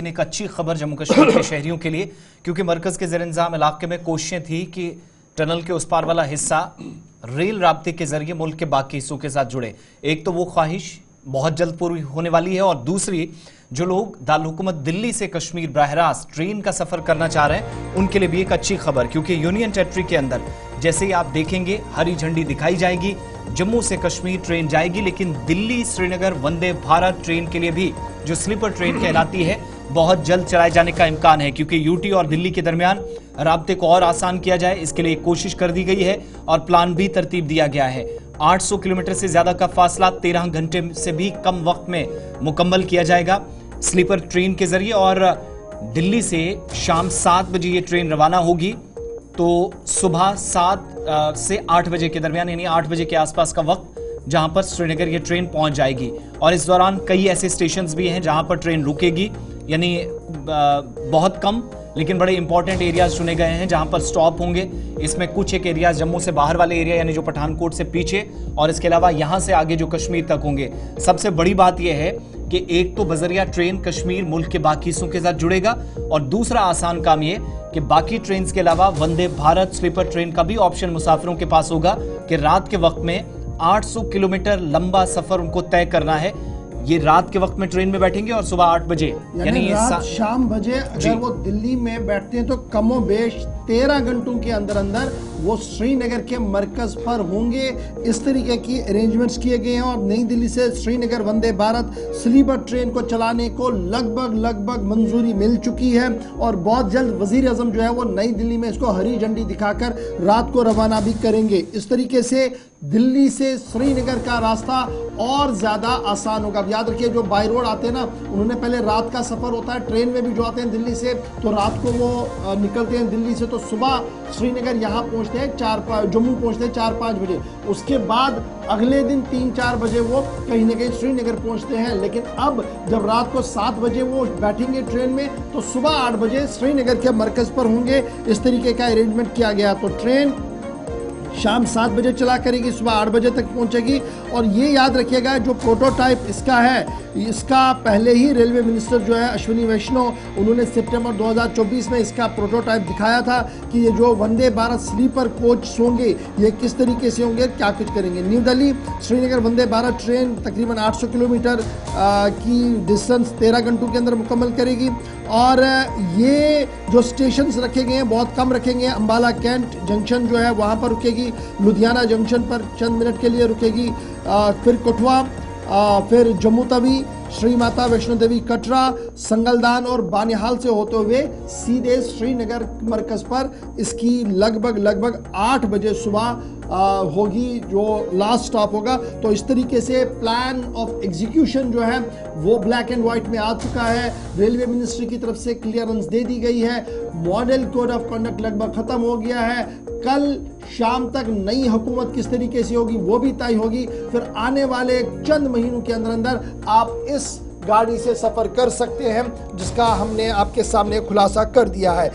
लेकिन एक अच्छी खबर जम्मू कश्मीर के शहरियों के लिए, क्योंकि मरकज के ज़ेर-इंतज़ाम इलाके में कोशिशें थी कि टनल के उस पार वाला हिस्सा रेल राब्ते के जरिए मुल्क के बाकी हिस्सों के साथ जुड़े। एक तो वो ख्वाहिश बहुत जल्द पूरी होने वाली है, और दूसरी जो लोग दारुल हुकूमत दिल्ली से कश्मीर बरह-रास्त ट्रेन का सफर करना चाह रहे हैं उनके लिए भी एक अच्छी खबर, क्योंकि यूनियन टेरिटरी के अंदर जैसे ही आप देखेंगे हरी झंडी दिखाई जाएगी, जम्मू से कश्मीर ट्रेन जाएगी, लेकिन दिल्ली श्रीनगर वंदे भारत ट्रेन के लिए भी जो स्लीपर ट्रेन कहलाती है बहुत जल्द चलाए जाने का इम्कान है, क्योंकि यूटी और दिल्ली के दरमियान राब्ते को और आसान किया जाए इसके लिए कोशिश कर दी गई है और प्लान भी तरतीब दिया गया है। 800 किलोमीटर से ज्यादा का फासला 13 घंटे से भी कम वक्त में मुकम्मल किया जाएगा स्लीपर ट्रेन के जरिए, और दिल्ली से शाम 7 बजे ये ट्रेन रवाना होगी, तो सुबह 7 से 8 बजे के दरमियान यानी 8 बजे के आसपास का वक्त जहां पर श्रीनगर ये ट्रेन पहुंच जाएगी। और इस दौरान कई ऐसे स्टेशंस भी हैं जहां पर ट्रेन रुकेगी, यानी बहुत कम लेकिन बड़े इंपॉर्टेंट एरियाज चुने गए हैं जहां पर स्टॉप होंगे। इसमें कुछ एक एरियाज जम्मू से बाहर वाले एरिया यानी जो पठानकोट से पीछे, और इसके अलावा यहां से आगे जो कश्मीर तक होंगे। सबसे बड़ी बात यह है कि एक तो बजरिया ट्रेन कश्मीर मुल्क के बाकी हिस्सों के साथ जुड़ेगा, और दूसरा आसान काम यह कि बाकी ट्रेन के अलावा वंदे भारत स्लीपर ट्रेन का भी ऑप्शन मुसाफिरों के पास होगा कि रात के वक्त में 800 किलोमीटर लंबा सफर उनको तय करना है। ये रात के वक्त में ट्रेन में बैठेंगे और सुबह 8 बजे यानी रात शाम बजे अगर वो दिल्ली में बैठते हैं तो कमो बेश 13 घंटों के अंदर अंदर वो श्रीनगर के मरकज पर होंगे। इस तरीके की अरेंजमेंट्स किए गए हैं, और नई दिल्ली से श्रीनगर वंदे भारत स्लीपर ट्रेन को चलाने को लगभग मंजूरी मिल चुकी है, और बहुत जल्द वजीर आजम जो है वो नई दिल्ली में इसको हरी झंडी दिखाकर रात को रवाना भी करेंगे। इस तरीके से दिल्ली से श्रीनगर का रास्ता और ज्यादा आसान होगा। याद रखिए जो बाई रोड आते हैं ना, उन्होंने पहले रात का सफर होता है। ट्रेन में भी जो आते हैं दिल्ली से तो रात को वो निकलते हैं दिल्ली से, तो सुबह श्रीनगर यहाँ पहुँचते हैं जम्मू पहुँचते हैं 4-5 बजे। उसके बाद अगले दिन 3-4 बजे वो कहीं ना कहीं श्रीनगर पहुँचते हैं। लेकिन अब जब रात को 7 बजे वो बैठेंगे ट्रेन में तो सुबह 8 बजे श्रीनगर के मरकज पर होंगे। इस तरीके का अरेंजमेंट किया गया। तो ट्रेन शाम 7 बजे चला करेगी, सुबह 8 बजे तक पहुंचेगी। और ये याद रखिएगा जो प्रोटोटाइप इसका है, इसका पहले ही रेलवे मिनिस्टर जो है अश्विनी वैष्णव, उन्होंने सितंबर 2024 में इसका प्रोटोटाइप दिखाया था कि ये जो वंदे भारत स्लीपर कोच होंगे ये किस तरीके से होंगे, क्या कुछ करेंगे। न्यू दिल्ली श्रीनगर वंदे भारत ट्रेन तकरीबन 800 किलोमीटर की डिस्टेंस 13 घंटों के अंदर मुकम्मल करेगी। और ये जो स्टेशन रखे गए हैं बहुत कम रखेंगे। अम्बाला कैंट जंक्शन जो है वहाँ पर रुकेगी, लुधियाना जंक्शन पर चंद मिनट के लिए रुकेगी, फिर कठुआ, फिर जम्मू तवी, श्री माता वैष्णो देवी कटरा, संगलदान और बानिहाल से होते हुए सीधे श्रीनगर मरकज पर इसकी लगभग 8 बजे सुबह होगी जो लास्ट स्टॉप होगा। तो इस तरीके से प्लान ऑफ एग्जीक्यूशन जो है वो ब्लैक एंड व्हाइट में आ चुका है। रेलवे मिनिस्ट्री की तरफ से क्लियरेंस दे दी गई है। मॉडल कोड ऑफ कंडक्ट लगभग खत्म हो गया है। कल शाम तक नई हुकूमत किस तरीके से होगी वो भी तय होगी। फिर आने वाले चंद महीनों के अंदर अंदर आप इस गाड़ी से सफर कर सकते हैं, जिसका हमने आपके सामने खुलासा कर दिया है।